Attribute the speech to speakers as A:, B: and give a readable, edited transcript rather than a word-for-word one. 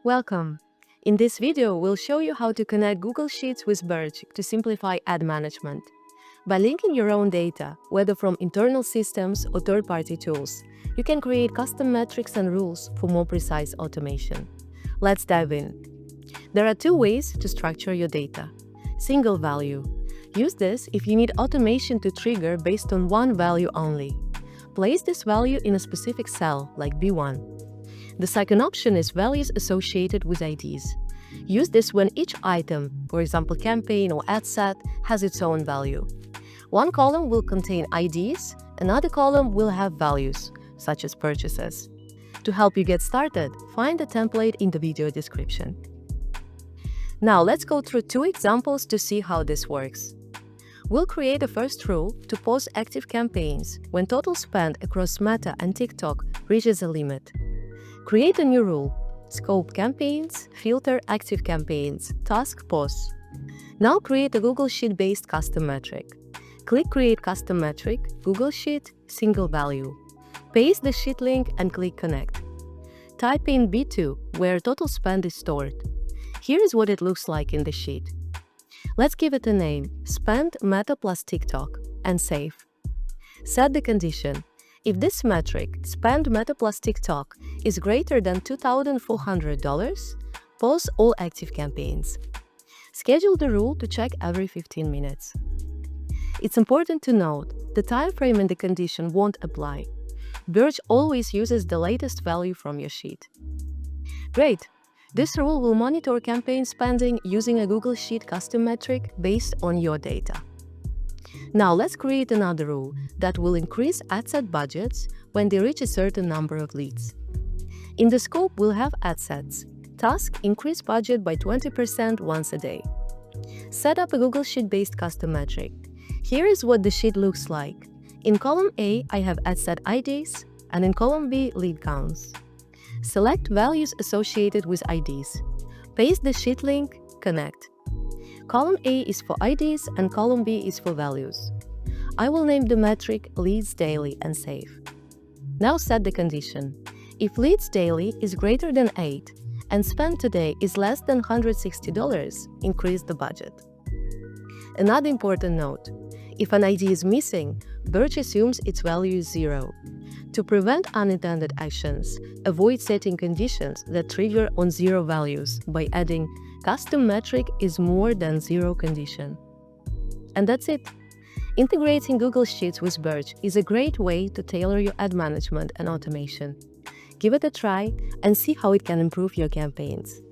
A: Welcome! In this video, we'll show you how to connect Google Sheets with Birch to simplify ad management. By linking your own data, whether from internal systems or third-party tools, you can create custom metrics and rules for more precise automation. Let's dive in. There are two ways to structure your data. Single value. Use this if you need automation to trigger based on one value only. Place this value in a specific cell, like B1. The second option is values associated with IDs. Use this when each item, for example campaign or ad set, has its own value. One column will contain IDs, another column will have values, such as purchases. To help you get started, find the template in the video description. Now let's go through two examples to see how this works. We'll create a first rule to pause active campaigns when total spend across Meta and TikTok reaches a limit. Create a new rule: scope campaigns, filter active campaigns, task pause. Now create a Google Sheet-based custom metric. Click Create Custom Metric, Google Sheet, Single Value. Paste the sheet link and click Connect. Type in B2, where total spend is stored. Here is what it looks like in the sheet. Let's give it a name: Spend Meta plus TikTok, and save. Set the condition. If this metric, Spend Meta plus TikTok, is greater than $2,400, pause all active campaigns. Schedule the rule to check every 15 minutes. It's important to note the time frame in the condition won't apply. Birch always uses the latest value from your sheet. Great! This rule will monitor campaign spending using a Google Sheet custom metric based on your data. Now let's create another rule that will increase ad set budgets when they reach a certain number of leads. In the scope, we'll have ad sets. Task: increase budget by 20% once a day. Set up a Google Sheet-based custom metric. Here is what the sheet looks like. In column A, I have ad set IDs, and in column B, lead counts. Select values associated with IDs. Paste the sheet link, connect. Column A is for IDs and column B is for values. I will name the metric Leads Daily and save. Now set the condition. If Leads Daily is greater than 8 and spend today is less than $160, increase the budget. Another important note: if an ID is missing, Birch assumes its value is 0. To prevent unintended actions, avoid setting conditions that trigger on 0 values by adding custom metric is more than 0 condition. And that's it. Integrating Google Sheets with Birch is a great way to tailor your ad management and automation. Give it a try and see how it can improve your campaigns.